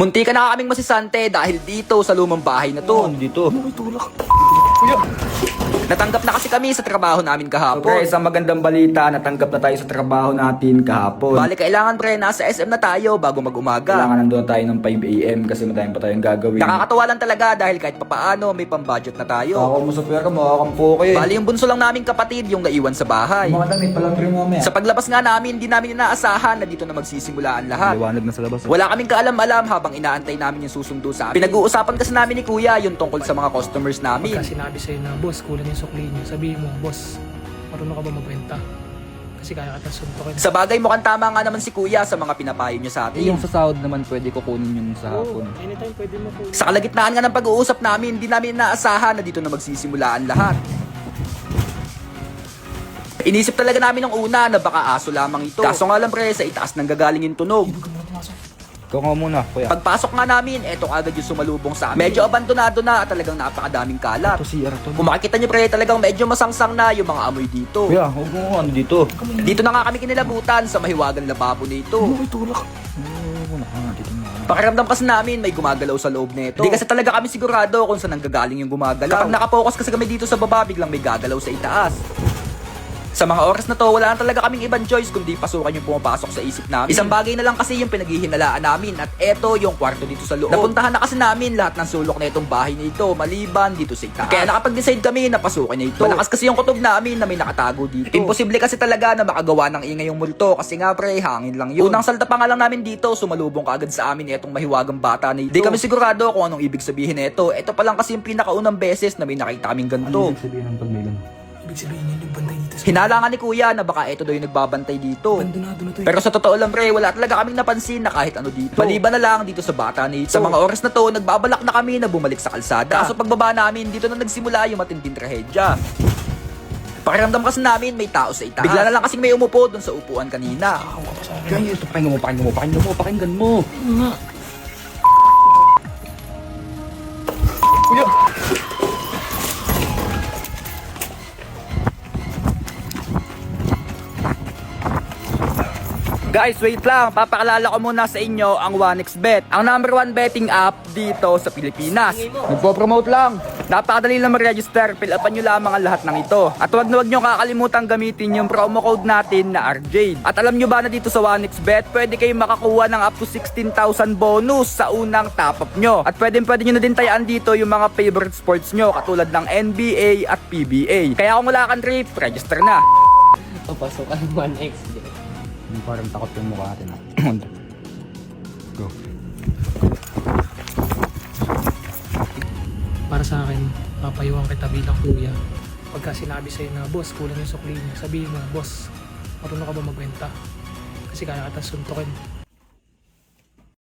Munti ka na kaming masisante dahil dito sa lumang bahay na to. Dito. Ano may tulak? Natanggap na kasi kami sa trabaho namin kahapon. Pre, isang magandang balita, natanggap na tayo sa trabaho natin kahapon. Bali, kailangan pre, nasa SM na tayo bago mag-umaga. Kailangan nandun tayo ng 5 AM kasi matayin pa tayong gagawin. Nakakatawa lang talaga dahil kahit papaano may pambudget na tayo. Ako mo sa pera, makakampo ko eh. Bali, yung bunso lang naming kapatid yung naiwan sa bahay. Mga damit pala pre mamaya. Sa paglabas nga namin, hindi namin inaasahan na dito na magsisimula ang lahat. Liwanag na sa labas. Wala kaming kaalam-alam habang inaantay namin yung susundo sa amin. Pinag-uusapan kasi namin ni Kuya yung tungkol sa mga customers namin. Pagka sinabi sa'yo na, boss, kulang yung sukli niyo, sabihin mo, boss, marunong ka ba magbenta? Kasi kaya ka suntukin. Sa bagay, mukhang tama nga naman si Kuya sa mga pinapayo niya sa atin. Yung sa sahod naman pwede ko kunin yung sa hapon. Anytime pwede mo po. Sa kalagitnaan nga ng pag-uusap namin, hindi namin inaasahan na dito na magsisimula ang lahat. Inisip talaga namin nung una na baka aso lamang ito. Kaso nga lang pre, sa itaas nang gagaling yung tunog. Ikaw nga muna, kuya. Pagpasok nga namin, eto agad yung sumalubong sa amin. Medyo abandonado na at talagang napakadaming kalat. Ito CR to. Kung makikita niyo pre, talagang medyo masangsang na yung mga amoy dito. Kuya, huwag mo ano dito. Dito na nga kami kinilabutan sa mahiwagang lababo nito. Ano may tulak? Dito na. Pakiramdam kasi namin may gumagalaw sa loob nito. Hindi kasi talaga kami sigurado kung saan nanggagaling yung gumagalaw. Kapag nakapokus kasi kami dito sa baba, biglang may gagalaw sa itaas. Sa mga oras na to, wala na talaga kaming ibang choice kundi pasukan yung pumapasok sa isip namin. Isang bagay na lang kasi yung pinaghihinalaan namin at eto yung kwarto dito sa loob. Napuntahan na kasi namin lahat ng sulok na itong bahay na ito maliban dito sa itaas. Kaya nakapag-decide kami na pasukin na ito. Malakas kasi yung kutob namin na may nakatago dito. Imposible kasi talaga na makagawa ng ingay yung multo kasi nga pre, hangin lang yun. Unang salta pa nga lang namin dito, sumalubong kaagad sa amin itong mahiwagang bata na ito. Di kami sigurado kung anong ibig sabihin nito. Ito pa lang kasi yung pinakaunang beses na may nakita kaming ganito. Sabihin ng pagmilan? Ibig sabihin yun yung bantay dito sa Hinalangan ni Kuya na baka ito daw yung nagbabantay dito. abandonado na to. Pero sa totoo lang pre, wala talaga kaming napansin na kahit ano dito. Maliban na lang dito sa bata na ito. Sa mga oras na to, nagbabalak na kami na bumalik sa kalsada. Kaso pagbaba namin, dito na nagsimula yung matinding trahedya. Pakiramdam kasi namin may tao sa itaas. Bigla na lang kasing may umupo dun sa upuan kanina. Ako ka pa sa akin. Kaya ito, pakinggan mo. Nga. Kuya! Guys, wait lang. Papakalala ko muna sa inyo ang 1xBet. Ang number 1 betting app dito sa Pilipinas. Nagpo-promote lang. Napakadali lang mag-register. Fill upan nyo lamang ang lahat ng ito. At huwag na huwag nyo kakalimutan gamitin yung promo code natin na RJ. At alam nyo ba na dito sa 1xBet, pwede kayong makakuha ng up to 16,000 bonus sa unang top up nyo. At pwede nyo na din tayaan dito yung mga favorite sports nyo katulad ng NBA at PBA. Kaya kung wala kang trip, register na. Papasok ang 1x. Parang takot yung mukha natin. Go. Para sa akin, papayuhan kita bilang kuya. Pagka sinabi sa'yo na, boss, kulang yung sukli niyo, sabihin mo, boss, marunong ka ba magbenta? Kasi kaya kita suntukin.